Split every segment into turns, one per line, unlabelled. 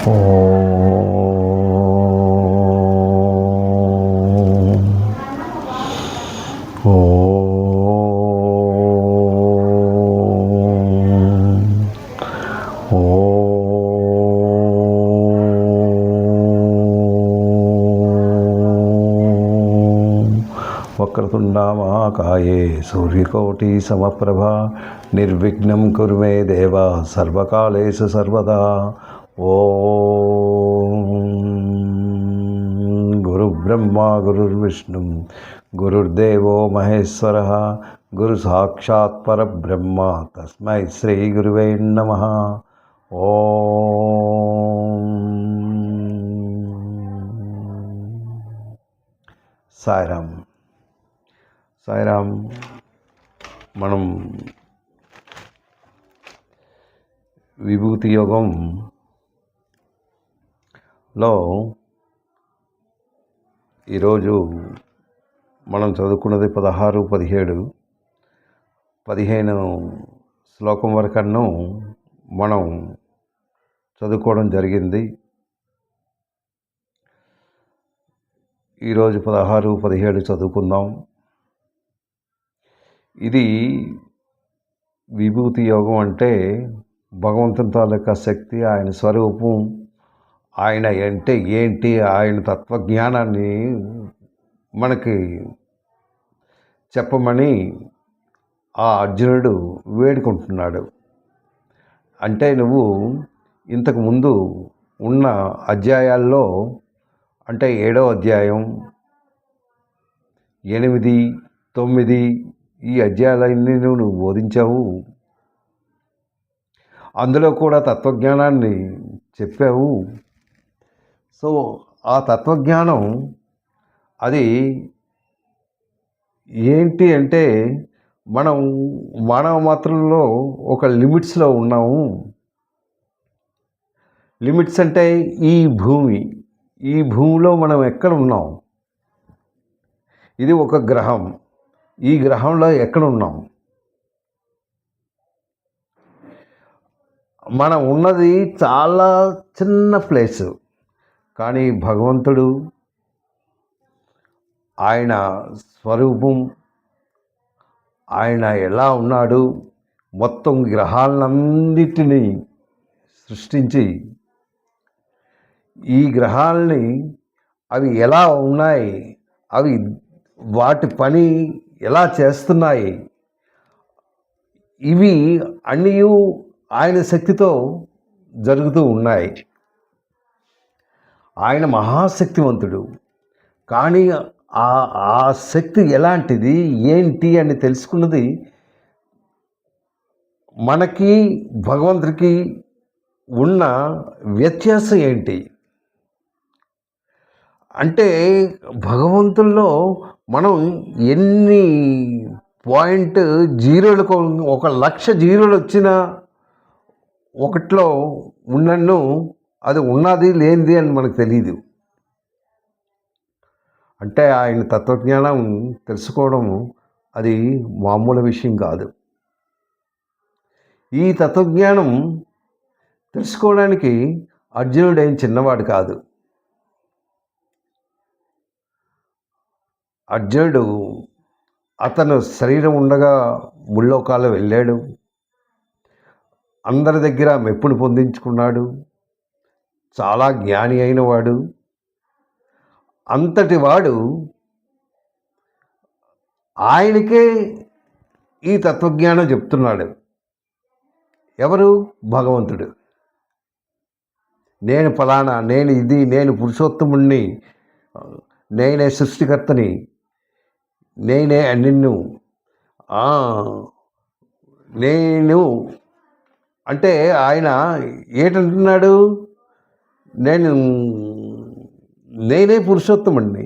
వక్రతుండామహాకాయే సూర్యకోటి సమప్రభ నిర్విఘ్నం కురు మే దేవ సర్వకాలేషు సర్వదా. ఓం గురుబ్రహ్మ గురుర్విష్ణు గురుర్దేవో మహేశ్వర గురు సాక్షాత్ పరబ్రహ్మ తస్మై శ్రీ గురువే నమః. ఓం సాయిరామ్. సాయిరామ్. మనం విభూతి యోగంలో ఈరోజు మనం చదువుకున్నది 16, 17, 15 శ్లోకం వరకను మనం చదువుకోవడం జరిగింది. ఈరోజు 16, 17 చదువుకుందాం. ఇది విభూతి యోగం అంటే భగవంతుని తాలూకా శక్తి, ఆయన స్వరూపం, ఆయన అంటే ఏంటి, ఆయన తత్వజ్ఞానాన్ని మనకి చెప్పమని ఆ అర్జునుడు వేడుకుంటున్నాడు. అంటే నువ్వు ఇంతకుముందు ఉన్న అధ్యాయాల్లో అంటే 7వ అధ్యాయం, 8, 9 ఈ అధ్యాయాలన్నీ నువ్వు బోధించావు. అందులో కూడా తత్వజ్ఞానాన్ని చెప్పావు. సో ఆ తత్వజ్ఞానం అది ఏంటి అంటే మనం మానవ మాత్రంలో ఒక లిమిట్స్లో ఉన్నాము. లిమిట్స్ అంటే ఈ భూమిలో మనం ఎక్కడ ఉన్నాం? ఇది ఒక గ్రహం. ఈ గ్రహంలో ఎక్కడ ఉన్నాం? మనం ఉన్నది చాలా చిన్న ప్లేసు. కానీ భగవంతుడు ఆయన స్వరూపం, ఆయన ఎలా ఉన్నాడు, మొత్తం గ్రహాలన్నిటినీ సృష్టించి ఈ గ్రహాలని అవి ఎలా ఉన్నాయి, అవి వాటి పని ఎలా చేస్తున్నాయి, ఇవి అన్నీ ఆయన శక్తితో జరుగుతూ ఉన్నాయి. ఆయన మహాశక్తివంతుడు. కానీ ఆ శక్తి ఎలాంటిది, ఏంటి అని తెలుసుకున్నది మనకి భగవంతుడికి ఉన్న వ్యత్యాసం ఏంటి అంటే భగవంతుల్లో మనం ఎన్ని 0.0లకు 1,00,000 జీరోలు వచ్చినా ఒకటిలో ఉన్నన్ను అది ఉన్నది లేనిది అని మనకు తెలియదు. అంటే ఆయన తత్వజ్ఞానం తెలుసుకోవడం అది మామూలు విషయం కాదు. ఈ తత్వజ్ఞానం తెలుసుకోవడానికి అర్జునుడు ఏం చిన్నవాడు కాదు. అర్జునుడు అతను శరీరం ఉండగా ముల్లోకాలు వెళ్ళాడు. అందరి దగ్గర మెప్పును పొందించుకున్నాడు. చాలా జ్ఞాని అయిన వాడు. అంతటి వాడు ఆయనకే ఈ తత్వజ్ఞానం చెప్తున్నాడు. ఎవరు? భగవంతుడు. నేను ఫలానా, నేను ఇది, నేను పురుషోత్తముణ్ణి, నేనే సృష్టికర్తని, నేనే నిన్ను, నేను అంటే ఆయన ఏంటంటున్నాడు? నేనే పురుషోత్తముణ్ణి,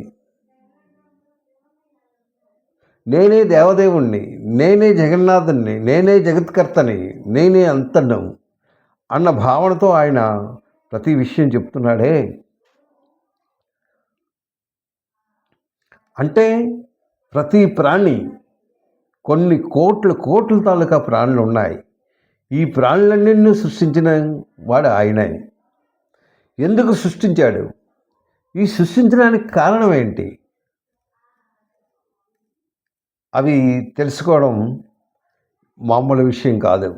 నేనే దేవదేవుణ్ణి, నేనే జగన్నాథుణ్ణి, నేనే జగత్కర్తని, నేనే అంతను అన్న భావనతో ఆయన ప్రతి విషయం చెప్తున్నాడే. అంటే ప్రతి ప్రాణి, కొన్ని కోట్ల తాలూకా ప్రాణులు ఉన్నాయి. ఈ ప్రాణులన్నింటినీ సృష్టించిన వాడు ఆయనే. ఎందుకు సృష్టించాడు, ఈ సృష్టించడానికి కారణం ఏంటి, అవి తెలుసుకోవడం మామూలు విషయం కాదు.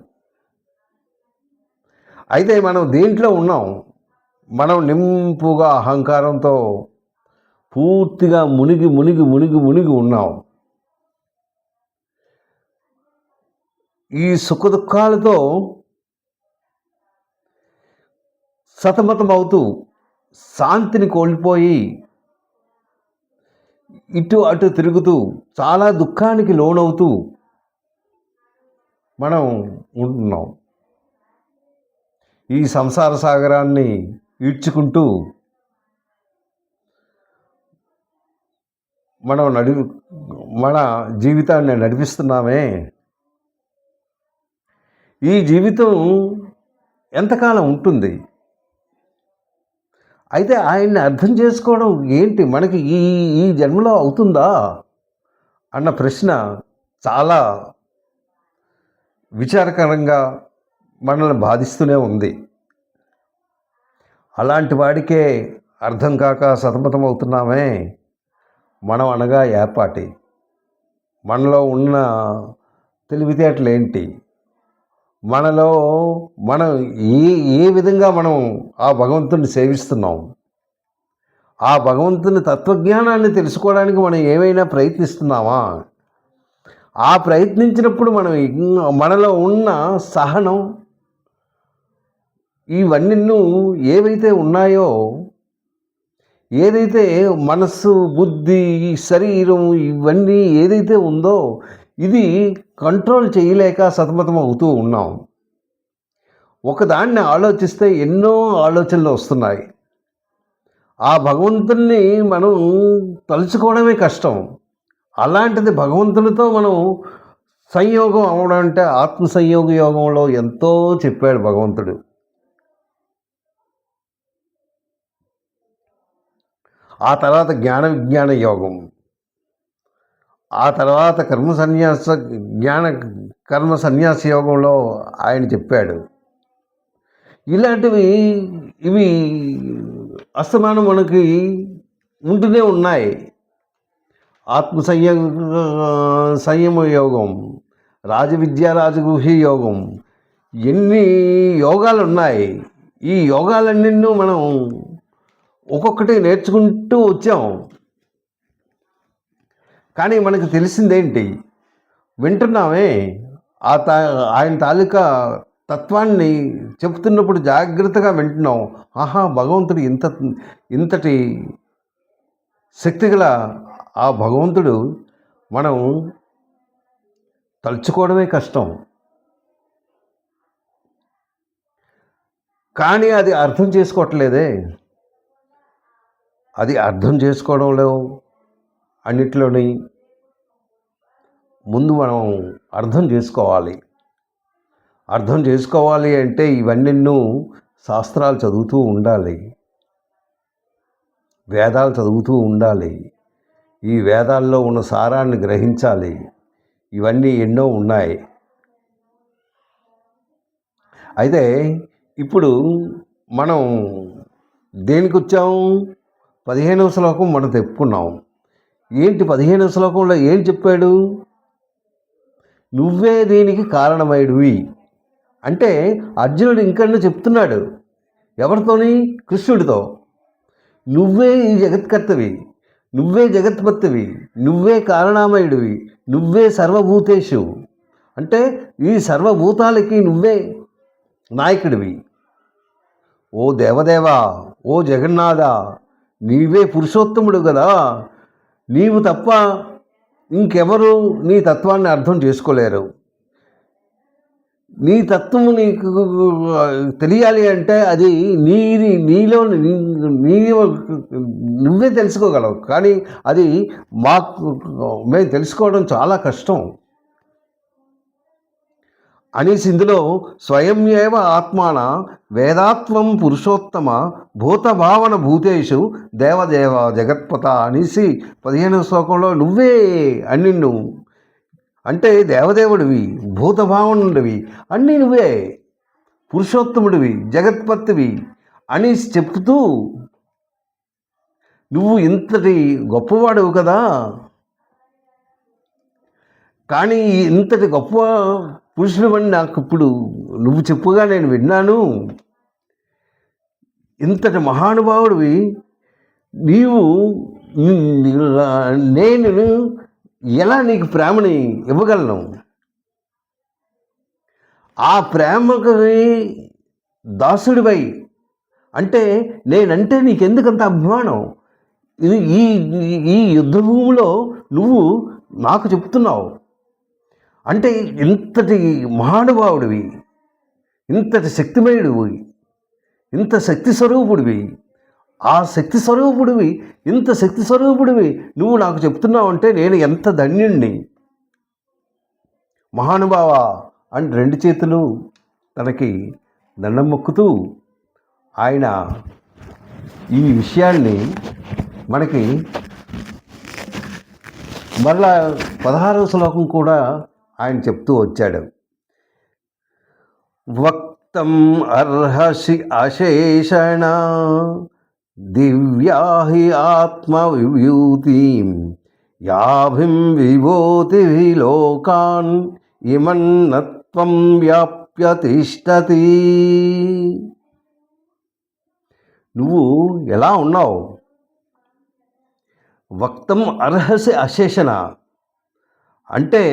అయితే మనం దేంట్లో ఉన్నాం, మనం నింపుగా అహంకారంతో పూర్తిగా మునిగి మునిగి మునిగి మునిగి ఉన్నాం. ఈ సుఖదుఖాలతో సతమతమవుతూ శాంతిని కోల్పోయి ఇటు అటు తిరుగుతూ చాలా దుఃఖానికి లోనవుతూ మనం ఉంటున్నాం. ఈ సంసార సాగరాన్ని ఈడ్చుకుంటూ మనం మన జీవితాన్ని నడిపిస్తున్నామే. ఈ జీవితం ఎంతకాలం ఉంటుంది? అయితే ఆయన్ని అర్థం చేసుకోవడం ఏంటి, మనకి ఈ ఈ జన్మలో అవుతుందా అన్న ప్రశ్న చాలా విచారకరంగా మనల్ని బాధిస్తూనే ఉంది. అలాంటి వాడికే అర్థం కాక సతమతమవుతున్నామే. మనం అనగా ఏపాటి, మనలో ఉన్న తెలివితేటలు ఏంటి, మనలో మనం ఏ విధంగా మనం ఆ భగవంతుని సేవిస్తున్నాం, ఆ భగవంతుని తత్వజ్ఞానాన్ని తెలుసుకోవడానికి మనం ఏమైనా ప్రయత్నిస్తున్నామా? ఆ ప్రయత్నించినప్పుడు మనలో ఉన్న సహనం, ఇవన్నీ ఏవైతే ఉన్నాయో, ఏదైతే మనస్సు, బుద్ధి, శరీరం ఇవన్నీ ఏదైతే ఉందో ఇది కంట్రోల్ చేయలేక సతమతం అవుతూ ఉన్నాం. ఒకదాన్ని ఆలోచిస్తే ఎన్నో ఆలోచనలు వస్తున్నాయి. ఆ భగవంతుణ్ణి మనం తలుచుకోవడమే కష్టం. అలాంటిది భగవంతునితో మనం సంయోగం అవడం అంటే ఆత్మ సంయోగ యోగంలో ఎంతో చెప్పాడు భగవంతుడు. ఆ తర్వాత జ్ఞాన విజ్ఞాన యోగం, ఆ తర్వాత కర్మ సన్యాస యోగంలో ఆయన చెప్పాడు. ఇవి అస్తమానం మనకి ఉంటూనే ఉన్నాయి. ఆత్మ సంయమ యోగం, రాజగుహ్య యోగం, ఎన్ని యోగాలు ఉన్నాయి. ఈ యోగాలన్నీ మనం ఒక్కొక్కటి నేర్చుకుంటూ వచ్చాం. కానీ మనకు తెలిసిందేంటి, వింటున్నామే. ఆయన తాలూకా తత్వాన్ని చెప్తున్నప్పుడు జాగ్రత్తగా వింటున్నాం. ఆహా, భగవంతుడు ఇంతటి శక్తిగల ఆ భగవంతుడు మనం తలుచుకోవడమే కష్టం. కానీ అది అర్థం చేసుకోవట్లేదే. అది అర్థం చేసుకోవడంలో అన్నిట్లోని ముందు మనం అర్థం చేసుకోవాలి. అర్థం చేసుకోవాలి అంటే ఇవన్నీ శాస్త్రాలు చదువుతూ ఉండాలి, వేదాలు చదువుతూ ఉండాలి, ఈ వేదాల్లో ఉన్న సారాన్ని గ్రహించాలి. ఇవన్నీ ఎన్నో ఉన్నాయి. అయితే ఇప్పుడు మనం దేనికి వచ్చాము? 15వ శ్లోకం మనం చెప్పుకున్నాం. ఏంటి 15వ శ్లోకంలో ఏం చెప్పాడు? నువ్వే దీనికి కారణమైనవి అంటే అర్జునుడు ఇంకన్నా చెప్తున్నాడు. ఎవరితోని? కృష్ణుడితో. నువ్వే ఈ జగత్కర్తవి, నువ్వే జగత్పత్తివి, నువ్వే కారణమయుడివి, నువ్వే సర్వభూతేషు అంటే ఈ సర్వభూతాలకి నువ్వే నాయకుడివి. ఓ దేవదేవా, ఓ జగన్నాథ, నీవే పురుషోత్తముడు కదా. నీవు తప్ప ఇంకెవరు నీ తత్వాన్ని అర్థం చేసుకోలేరు. నీ తత్వము నీకు తెలియాలి అంటే అది నీలో నువ్వే తెలుసుకోగలవు. కానీ అది మేము తెలుసుకోవడం చాలా కష్టం అనేసి ఇందులో స్వయం ఏవ ఆత్మాన వేదాత్వం పురుషోత్తమ భూతభావన భూతేషు దేవదేవ జగత్పత అనేసి 15వ శ్లోకంలో నువ్వే అన్ని నువ్వు అంటే దేవదేవుడివి, భూతభావనుడివి, అన్నీ నువ్వే, పురుషోత్తముడివి, జగత్పత్తివి అని చెప్తూ నువ్వు ఇంతటి గొప్పవాడవు కదా, కానీ ఇంతటి గొప్ప పురుషుడివని నాకు ఇప్పుడు నువ్వు చెప్పుగా నేను విన్నాను. ఇంతటి మహానుభావుడివి నీవు, నేను ఎలా నీకు ప్రేమని ఇవ్వగలను? ఆ ప్రేమకి దాసుడివై అంటే నేనంటే నీకెందుకంత అభిమానం? ఇది ఈ ఈ యుద్ధ భూమిలో నువ్వు నాకు చెప్తున్నావు అంటే ఇంతటి మహానుభావుడివి, ఇంతటి శక్తిమయుడివి, ఇంత శక్తి స్వరూపుడివి, ఆ శక్తి స్వరూపుడివి, ఇంత శక్తి స్వరూపుడివి నువ్వు నాకు చెప్తున్నావు అంటే నేను ఎంత ధన్యుణ్ణి. మహానుభావ అని 2 చేతులు తనకి దండం మొక్కుతూ ఆయన ఈ విషయాన్ని మనకి మరలా 16వ శ్లోకం కూడా ఆయన చెప్తూ వచ్చాడు. వక్తం అర్హసి అశేషణ దివ్యాహి ఆత్మ విభూతిం యాభిం విభూతి లోకాన్ ఇమన్నత్వం వ్యాప్య తిష్టతి. నువ్వు ఎలా ఉన్నావు? వక్తం అర్హసి అశేషణ అంటే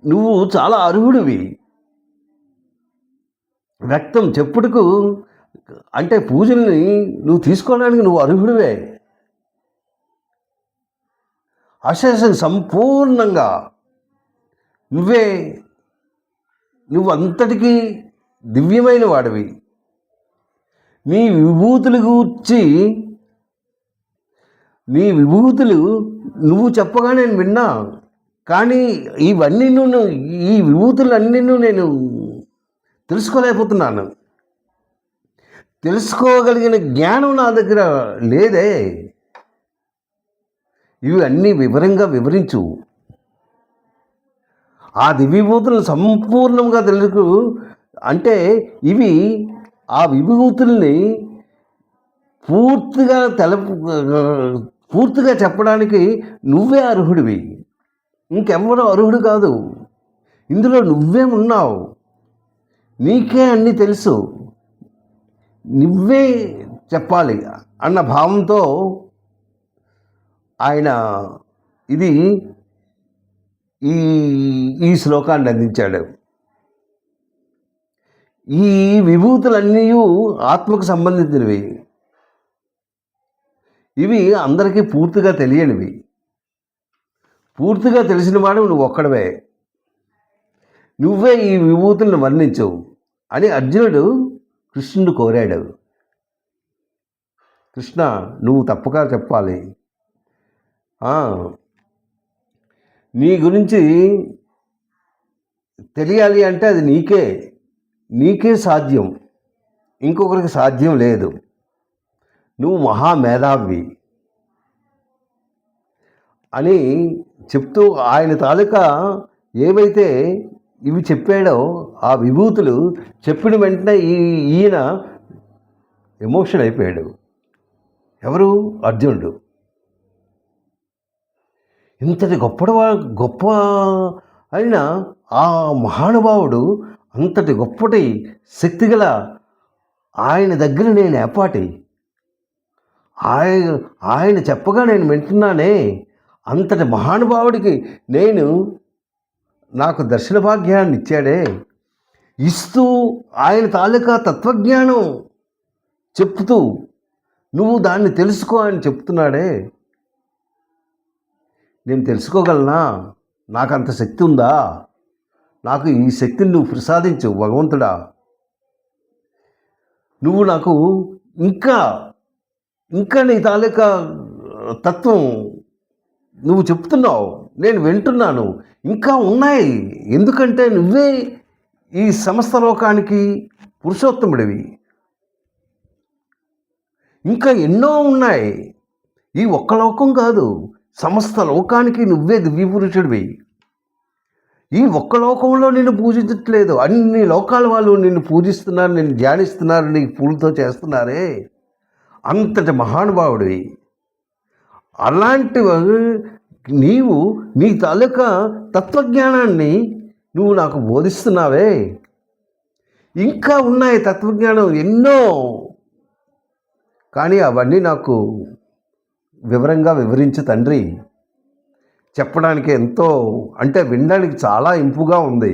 నువ్వు చాలా అర్హుడివి. వ్యక్తం చెప్పుటకు అంటే పూజల్ని నువ్వు తీసుకోవడానికి నువ్వు అర్హుడివే. అశేషం సంపూర్ణంగా నువ్వు అంతటికీ దివ్యమైన వాడివి. నీ విభూతులు నువ్వు చెప్పగా నేను విన్నా, కానీ ఈ విభూతులన్నీ నేను తెలుసుకోలేకపోతున్నాను. తెలుసుకోగలిగిన జ్ఞానం నా దగ్గర లేదే. ఇవి అన్నీ వివరంగా వివరించు. ఆ దివ్యభూతులను సంపూర్ణంగా తెలుసు అంటే ఇవి ఆ విభూతుల్ని పూర్తిగా చెప్పడానికి నువ్వే అర్హుడివి, ఇంకెవ్వరూ అర్హుడు కాదు. ఇందులో నువ్వే ఉన్నావు, నీకే అన్నీ తెలుసు, నువ్వే చెప్పాలి అన్న భావంతో ఆయన ఈ శ్లోకాన్ని అందించాడు. ఈ విభూతులన్నీ ఆత్మకు సంబంధించినవి. ఇవి అందరికీ పూర్తిగా తెలియనివి. పూర్తిగా తెలిసిన వాడు నువ్వు ఒక్కడవే. నువ్వే ఈ విభూతులను వర్ణించు అని అర్జునుడు కృష్ణుడు కోరాడు. కృష్ణ, నువ్వు తప్పక చెప్పాలి. నీ గురించి తెలియాలి అంటే అది నీకే సాధ్యం, ఇంకొకరికి సాధ్యం లేదు. నువ్వు మహామేధావి అని చెప్తూ ఆయన తాలూకా ఏవైతే ఇవి చెప్పాడో ఆ విభూతులు చెప్పిన వెంటనే ఈయన ఎమోషన్ అయిపోయాడు. ఎవరు? అర్జునుడు. ఇంతటి గొప్ప అయిన ఆ మహానుభావుడు, అంతటి గొప్పటి శక్తిగల ఆయన దగ్గర నేను ఏపాటి, ఆయన చెప్పగా నేను వింటున్నానే, అంతటి మహానుభావుడికి నాకు దర్శన భాగ్యాన్ని ఇచ్చాడే, ఇస్తూ ఆయన తాలూకా తత్వజ్ఞానం చెప్తూ నువ్వు దాన్ని తెలుసుకో అని చెప్తున్నాడే, నేను తెలుసుకోగలనా? నాకు అంత శక్తి ఉందా? నాకు ఈ శక్తిని నువ్వు ప్రసాదించు భగవంతుడా. నువ్వు నాకు ఇంకా నీ తాలూకా తత్వం నువ్వు చెప్తున్నావు, నేను వింటున్నాను, ఇంకా ఉన్నాయి. ఎందుకంటే నువ్వే ఈ సమస్త లోకానికి పురుషోత్తముడివి. ఇంకా ఎన్నో ఉన్నాయి. ఈ ఒక్క లోకం కాదు, సమస్త లోకానికి నువ్వే దివ్యపురుషుడివి. ఈ ఒక్క లోకంలో నిన్ను పూజించట్లేదు, అన్ని లోకాల వాళ్ళు నిన్ను పూజిస్తున్నారు, నిన్ను ధ్యానిస్తున్నారు, నీ పూలతో చేస్తున్నారే. అంతటి మహానుభావుడివి. అలాంటి నీవు నీ తాలూకా తత్వజ్ఞానాన్ని నువ్వు నాకు బోధిస్తున్నావే. ఇంకా ఉన్నాయి తత్వజ్ఞానం ఎన్నో, కానీ అవన్నీ నాకు వివరంగా వివరించు తండ్రి. చెప్పడానికి ఎంతో, అంటే వినడానికి చాలా ఇంపుగా ఉంది,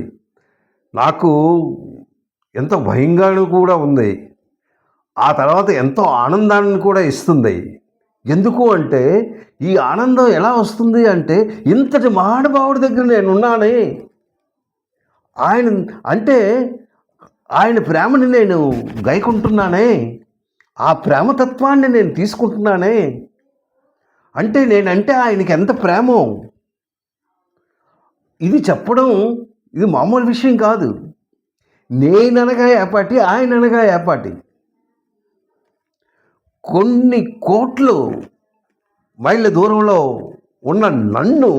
నాకు ఎంతో భయంగాను కూడా ఉంది, ఆ తర్వాత ఎంతో ఆనందాన్ని కూడా ఇస్తుంది. ఎందుకు అంటే ఈ ఆనందం ఎలా వస్తుంది అంటే ఇంతటి మహానుభావుడి దగ్గర నేనున్నానే, ఆయన అంటే ఆయన ప్రేమని నేను గైకుంటున్నానే, ఆ ప్రేమతత్వాన్ని నేను తీసుకుంటున్నానే. అంటే నేనంటే ఆయనకి ఎంత ప్రేమో ఇది చెప్పడం, ఇది మామూలు విషయం కాదు. నేననగా ఏపాటి, ఆయన అనగా ఏపాటి. కొన్ని కోట్లు మైళ్ళ దూరంలో ఉన్న నన్ను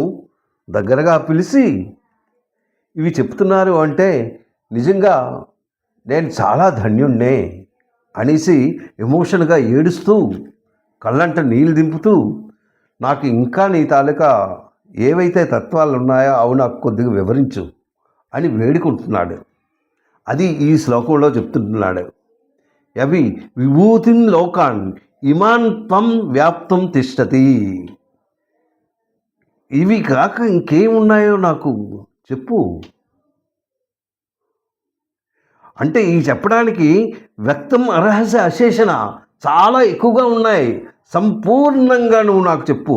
దగ్గరగా పిలిచి ఇవి చెప్తున్నారు అంటే నిజంగా నేను చాలా ధన్యుణ్ణే అనేసి ఎమోషన్గా ఏడుస్తూ కళ్ళంట నీళ్ళు దింపుతూ నాకు ఇంకా నీ తాలూకా ఏవైతే తత్వాలు ఉన్నాయో అవి నాకు కొద్దిగా వివరించు అని వేడుకుంటున్నాడు. అది ఈ శ్లోకంలో చెప్తుంటున్నాడు. అవి విభూతిం లోకాన్ ఇమాన్ త్వం వ్యాప్తం తిష్టతి. ఇవి కాక ఇంకేమున్నాయో నాకు చెప్పు. అంటే ఈ చెప్పడానికి వ్యక్తం అర్హస అశేషణ చాలా ఎక్కువగా ఉన్నాయి, సంపూర్ణంగా నువ్వు నాకు చెప్పు.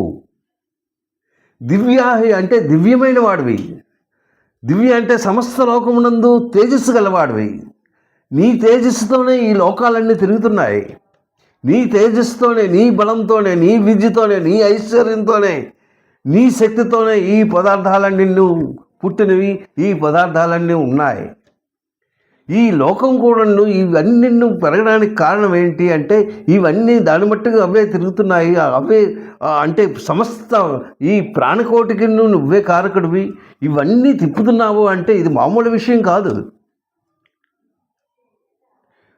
దివ్యాహి అంటే దివ్యమైన వాడివి, దివ్య అంటే సమస్త లోకమునందు తేజస్సు గలవాడివి. నీ తేజస్సుతోనే ఈ లోకాలన్నీ తిరుగుతున్నాయి, నీ తేజస్సుతోనే, నీ బలంతోనే, నీ విద్యతోనే, నీ ఐశ్వర్యంతోనే, నీ శక్తితోనే ఈ పదార్థాలన్నీ పుట్టినవి, ఈ పదార్థాలన్నీ ఉన్నాయి. ఈ లోకం కూడా ఇవన్నీ పెరగడానికి కారణం ఏంటి అంటే ఇవన్నీ దాని మట్టుగా అవే తిరుగుతున్నాయి, అవే అంటే సమస్త ఈ ప్రాణకోటికి నువ్వే కారకుడివి, ఇవన్నీ తిప్పుతున్నావు అంటే ఇది మామూలు విషయం కాదు.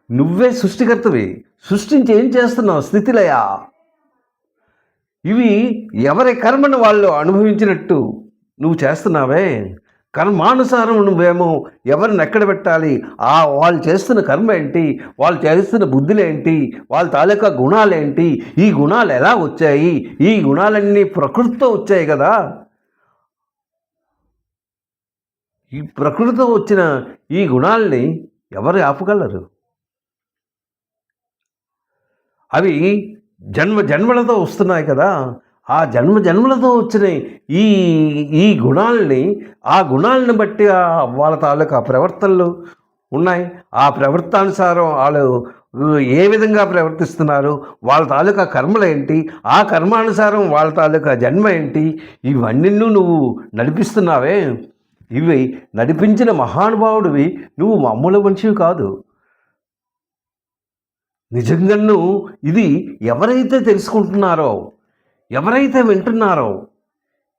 నువ్వే సృష్టికర్తవి, సృష్టించి ఏం చేస్తున్నావు? స్థితిలయ. ఇవి ఎవరి కర్మను వాళ్ళు అనుభవించినట్టు నువ్వు చేస్తున్నావే. కర్మానుసారం నువ్వేమో ఎవరిని ఎక్కడ పెట్టాలి, వాళ్ళు చేస్తున్న కర్మ ఏంటి, వాళ్ళు చేస్తున్న బుద్ధులేంటి, వాళ్ళ తాలూకా గుణాలేంటి, ఈ గుణాలు ఎలా వచ్చాయి, ఈ గుణాలన్నీ ప్రకృతితో వచ్చాయి కదా. ఈ ప్రకృతితో వచ్చిన ఈ గుణాలని ఎవరు ఆపగలరు? అవి జన్మలతో వస్తున్నాయి కదా. ఆ జన్మలతో వచ్చిన ఈ ఈ గుణాలని, ఆ గుణాలను బట్టి వాళ్ళ తాలూకా ప్రవర్తనలు ఉన్నాయి. ఆ ప్రవర్తనానుసారం వాళ్ళు ఏ విధంగా ప్రవర్తిస్తున్నారు, వాళ్ళ తాలూకా కర్మలు ఏంటి, ఆ కర్మానుసారం వాళ్ళ తాలూకా జన్మ ఏంటి, ఇవన్నీ నువ్వు నడిపిస్తున్నావే. ఇవి నడిపించిన మహానుభావుడివి, నువ్వు మామూలు మనిషివి కాదు. నిజంగాను ఇది ఎవరైతే తెలుసుకుంటున్నారో, ఎవరైతే వింటున్నారో,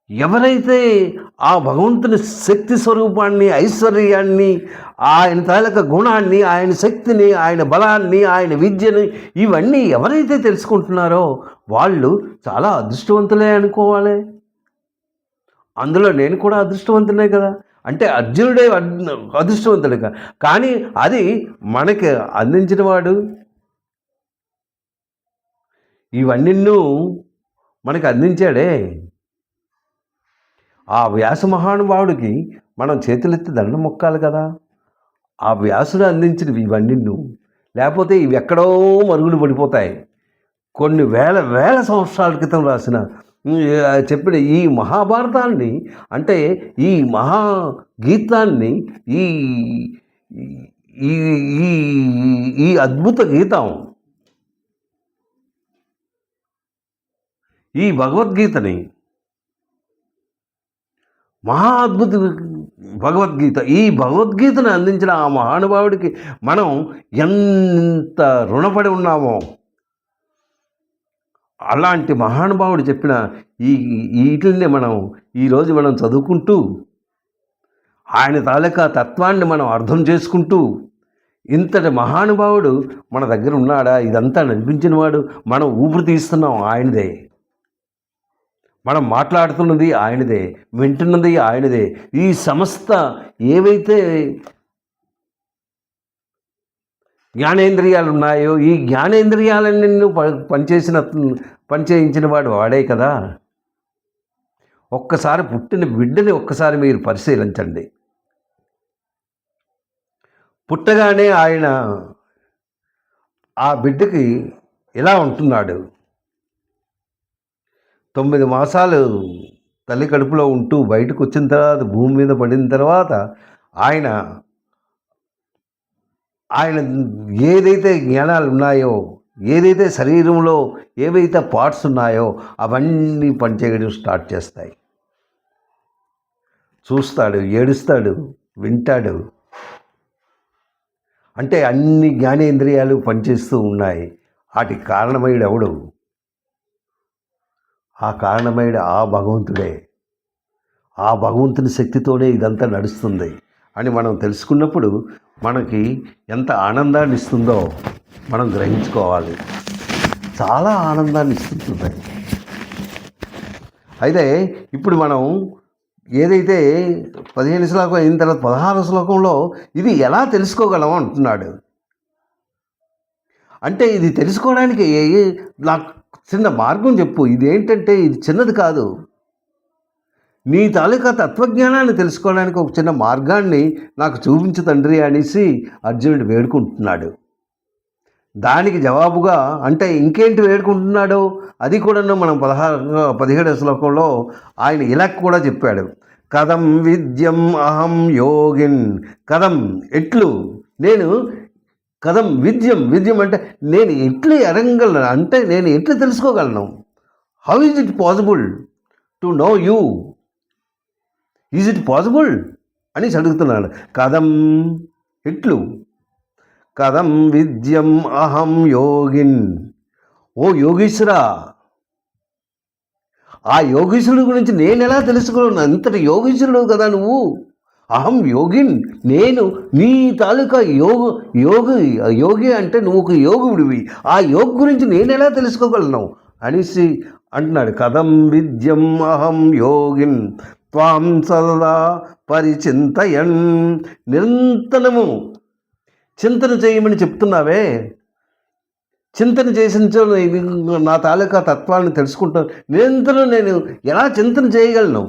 ఎవరైతే ఆ భగవంతుని శక్తి స్వరూపాన్ని, ఐశ్వర్యాన్ని, ఆయన తాలూకా గుణాన్ని, ఆయన శక్తిని, ఆయన బలాన్ని, ఆయన విద్యని ఇవన్నీ ఎవరైతే తెలుసుకుంటున్నారో వాళ్ళు చాలా అదృష్టవంతులే అనుకోవాలి. అందులో నేను కూడా అదృష్టవంతునే కదా. అంటే అర్జునుడే అదృష్టవంతుడుగా, కానీ అది మనకి అందించిన వాడు, ఇవన్నీ మనకి అందించాడే. ఆ వ్యాస మహానుభావుడికి మనం చేతులెత్తి దండం మొక్కాలి కదా. ఆ వ్యాసుడు అందించినవి ఇవన్నీ, లేకపోతే ఇవి ఎక్కడో మరుగులు పడిపోతాయి. కొన్ని వేల సంవత్సరాల క్రితం రాసిన చెప్పిన ఈ మహాభారతాన్ని, అంటే ఈ మహాగీతాన్ని, ఈ ఈ ఈ అద్భుత గీతం, ఈ భగవద్గీతని, మహా అద్భుత భగవద్గీత, ఈ భగవద్గీతను అందించిన ఆ మహానుభావుడికి మనం ఎంత రుణపడి ఉన్నామో. అలాంటి మహానుభావుడు చెప్పిన వీటిల్ని మనం ఈరోజు మనం చదువుకుంటూ ఆయన తాలూకా తత్వాన్ని మనం అర్థం చేసుకుంటూ ఇంతటి మహానుభావుడు మన దగ్గర ఉన్నాడా, ఇదంతా నడిపించిన వాడు, మనం ఊపిరి తీస్తున్నాం ఆయనదే, మనం మాట్లాడుతున్నది ఆయనదే, వింటున్నది ఆయనదే. ఈ సమస్త ఏవైతే జ్ఞానేంద్రియాలు ఉన్నాయో ఈ జ్ఞానేంద్రియాలన్నీ పనిచేయించిన వాడు వాడే కదా. ఒక్కసారి పుట్టిన బిడ్డని ఒక్కసారి మీరు పరిశీలించండి. పుట్టగానే ఆయన ఆ బిడ్డకి ఎలా ఉంటున్నాడు? 9 మాసాలు తల్లి కడుపులో ఉంటూ బయటకు వచ్చిన తర్వాత, భూమి మీద పడిన తర్వాత ఆయన ఏదైతే జ్ఞానాలు ఉన్నాయో, ఏదైతే శరీరంలో ఏవైతే పార్ట్స్ ఉన్నాయో అవన్నీ పనిచేయడం స్టార్ట్ చేస్తాయి. చూస్తాడు, ఏడుస్తాడు, వింటాడు. అంటే అన్ని జ్ఞానేంద్రియాలు పనిచేస్తూ ఉన్నాయి. వాటికి కారణమయుడు ఎవడు? ఆ కారణమయుడు ఆ భగవంతుడే. ఆ భగవంతుని శక్తితోనే ఇదంతా నడుస్తుంది అని మనం తెలుసుకున్నప్పుడు మనకి ఎంత ఆనందాన్ని ఇస్తుందో మనం గ్రహించుకోవాలి. చాలా ఆనందాన్ని ఇస్తుంది. అయితే ఇప్పుడు మనం ఏదైతే 15 శ్లోకం అయిన తర్వాత 16 శ్లోకంలో ఇది ఎలా తెలుసుకోగలం అంటున్నాడు. అంటే ఇది తెలుసుకోవడానికి నాకు చిన్న మార్గం చెప్పు. ఇదేంటంటే ఇది చిన్నది కాదు. నీ తాలూకా తత్వజ్ఞానాన్ని తెలుసుకోవడానికి ఒక చిన్న మార్గాన్ని నాకు చూపించు తండ్రి అనేసి అర్జునుడు వేడుకుంటున్నాడు. దానికి జవాబుగా అంటే ఇంకేంటి వేడుకుంటున్నాడో అది కూడా మనం 17 శ్లోకంలో ఆయన ఇలా కూడా చెప్పాడు. కథం విద్యం అహం యోగిన్. కథం ఎట్లు నేను, కథం విద్యం అంటే నేను ఎట్లు ఎరగలను, అంటే నేను ఎట్లు తెలుసుకోగలను. How is it possible to know you? Is it possible అని అడుగుతున్నాడు. కథం ఎట్లు, కథం విద్యం అహం యోగిన్. ఓ యోగీశ్వరా, ఆ యోగీశ్వరుడు గురించి నేను ఎలా తెలుసుకోను? అంతటి యోగీశ్వరుడు కదా నువ్వు. అహం యోగిన్, నేను నీ తాలూకా యోగి అంటే నువ్వు ఒక యోగుడివి. ఆ యోగి గురించి నేను ఎలా తెలుసుకోగలను అనేసి అంటున్నాడు. కథం విద్యం అహం యోగిన్ త్వాం సదా పరిచింతయన్. నిరంతరము చింతన చేయమని చెప్తున్నావే. చింతన చేసిన నా తాలూకా తత్వాన్ని తెలుసుకుంటాను. నిరంతరం నేను ఎలా చింతన చేయగలను?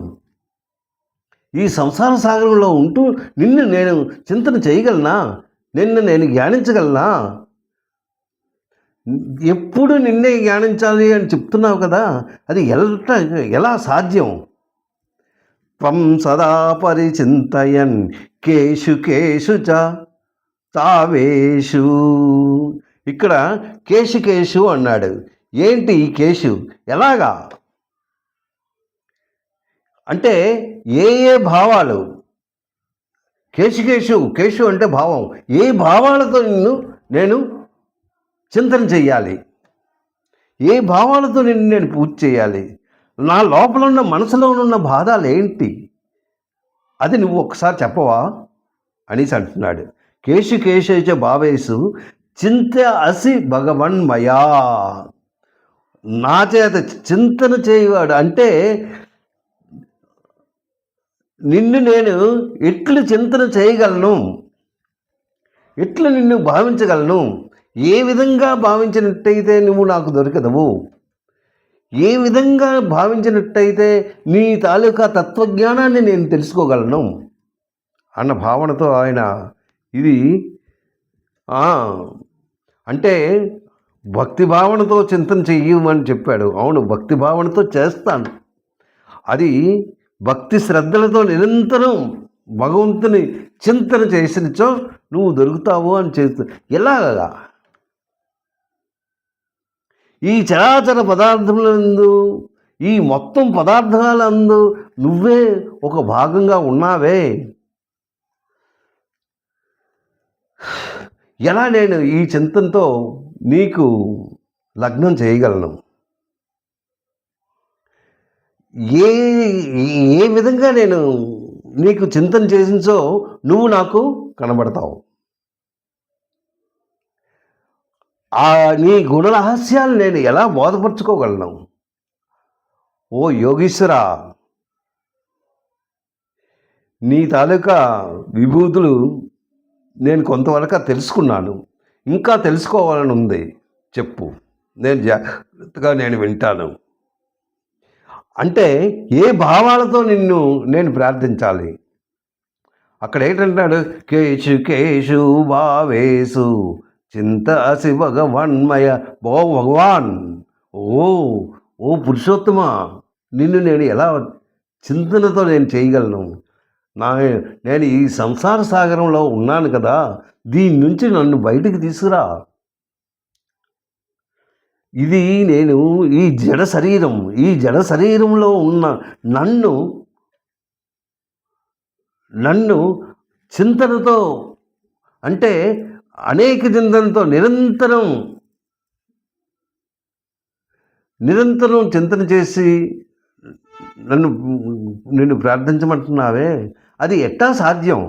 ఈ సంసార సాగరంలో ఉంటూ నిన్ను నేను చింతన చేయగలనా? నిన్ను నేను జ్ఞానించగలనా? ఎప్పుడు నిన్నే జ్ఞానించాలి అని చెప్తున్నావు కదా, అది ఎలా సాధ్యం? త్వం సదా పరిచింతయన్ కేషు కేషు చావేషు. ఇక్కడ కేషు అన్నాడు. ఏంటి ఈ కేషు? ఎలాగా అంటే ఏ భావాలు? కేషు అంటే భావం. ఏ భావాలతో నేను చింతన చెయ్యాలి? ఏ భావాలతో నేను పూజ చేయాలి? నా లోపల ఉన్న మనసులో ఉన్న బాధలు ఏంటి? అది నువ్వు ఒకసారి చెప్పవా అనేసి అంటున్నాడు. కేశైచ భావేషు చింత అసి భగవన్మయా. నా చేత చింతన చేయవాడు అంటే నిన్ను నేను ఎట్లు చింతన చేయగలను, ఎట్లు నిన్ను భావించగలను? ఏ విధంగా భావించినట్టయితే నువ్వు నాకు దొరకదవు, ఏ విధంగా భావించినట్టయితే నీ తాలూకా తత్వజ్ఞానాన్ని నేను తెలుసుకోగలను అన్న భావనతో ఆయన ఇది అంటే భక్తి భావనతో చింతన చెయ్యమని చెప్పాడు. అవును, భక్తి భావనతో చేస్తాను. అది భక్తి శ్రద్ధలతో నిరంతరం భగవంతుని చింతన చేసినచో నువ్వు దొరుకుతావు అని చేస్తూ. ఎలాగా? ఈ చరాచర పదార్థములందు, ఈ మొత్తం పదార్థాలందు నువ్వే ఒక భాగంగా ఉన్నావే. ఎలా నేను ఈ చింతనతో నీకు లగ్నం చేయగలను? ఏ విధంగా నేను నీకు చింతన చేసించో నువ్వు నాకు కనబడతావు. నీ గుణ రహస్యాలు నేను ఎలా బోధపరచుకోగలను? ఓ యోగీశ్వరా, నీ తాలూకా విభూతులు నేను కొంతవరకు తెలుసుకున్నాను, ఇంకా తెలుసుకోవాలని ఉంది. చెప్పు, నేను జాగ్రత్తగా వింటాను. అంటే ఏ భావాలతో నేను ప్రార్థించాలి? అక్కడ ఏంటంటాడు? కేశు కేశు భావేసు చింతాసి భగవన్మయ. భగవాన్, ఓ ఓ పురుషోత్తమ, నేను ఎలా చింతనతో చేయగలను? నేను ఈ సంసార సాగరంలో ఉన్నాను కదా, దీని నుంచి నన్ను బయటికి తీసుకురా. ఇది నేను ఈ జడ శరీరంలో ఉన్న నన్ను చింతనతో, అంటే అనేక చింతనతో నిరంతరం చింతన చేసి నిన్ను ప్రార్థించమంటున్నావే, అది ఎట్టా సాధ్యం?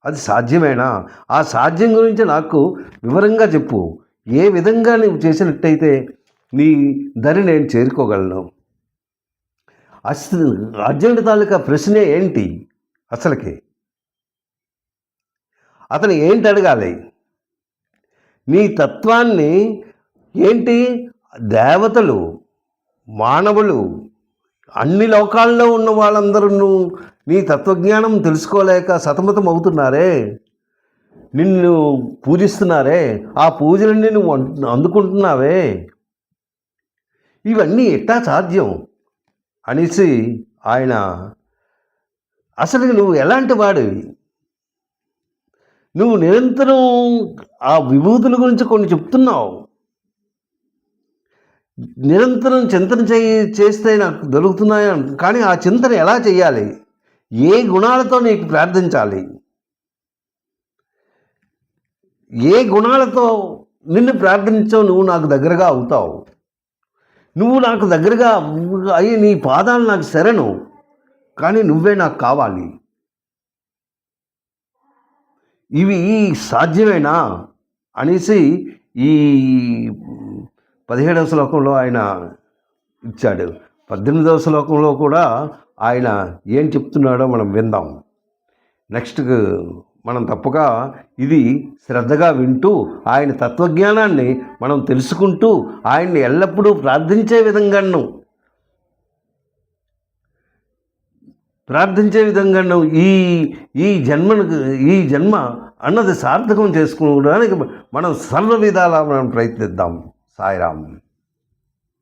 అది సాధ్యమేనా? ఆ సాధ్యం గురించి నాకు వివరంగా చెప్పు. ఏ విధంగా నువ్వు చేసినట్టయితే నీ దరి నేను చేరుకోగలను? అర్జునుడి తాలూకా ప్రశ్నే ఏంటి అసలుకి? అతను ఏంటి అడగాలి? నీ తత్వాన్ని ఏంటి? దేవతలు, మానవులు, అన్ని లోకాల్లో ఉన్న వాళ్ళందరూ నీ తత్వజ్ఞానం తెలుసుకోలేక సతమతం అవుతున్నారే, నిన్ను పూజిస్తున్నారే, ఆ పూజలన్నీ నువ్వు అందుకుంటున్నావే, ఇవన్నీ ఎట్టా సాధ్యం అనేసి ఆయన, అసలు నువ్వు ఎలాంటి వాడివి? నువ్వు నిరంతరం ఆ విభూతుల గురించి కొన్ని చెప్తున్నావు, నిరంతరం చింతన చేస్తే నాకు దొరుకుతున్నాయి, కానీ ఆ చింతన ఎలా చేయాలి? ఏ గుణాలతో నీకు ప్రార్థించాలి? ఏ గుణాలతో నిన్ను ప్రార్థించావు నువ్వు నాకు దగ్గరగా అవుతావు? నువ్వు నాకు దగ్గరగా అయ్యి నీ పాదాలు నాకు శరణు, కానీ నువ్వే నాకు కావాలి. ఇవి సాధ్యమేనా అనేసి ఈ 17వ శ్లోకంలో ఆయన ఇచ్చాడు. 18వ శ్లోకంలో కూడా ఆయన ఏం చెప్తున్నాడో మనం విందాం. నెక్స్ట్ మనం తప్పగా ఇది శ్రద్ధగా వింటూ ఆయన తత్వజ్ఞానాన్ని మనం తెలుసుకుంటూ ఆయన్ని ఎల్లప్పుడూ ప్రార్థించే విధంగాను ఈ జన్మ అన్నది సార్థకం చేసుకోవడానికి మనం సర్వ విధాలా మనం ప్రయత్నిద్దాం. సాయిరామ్.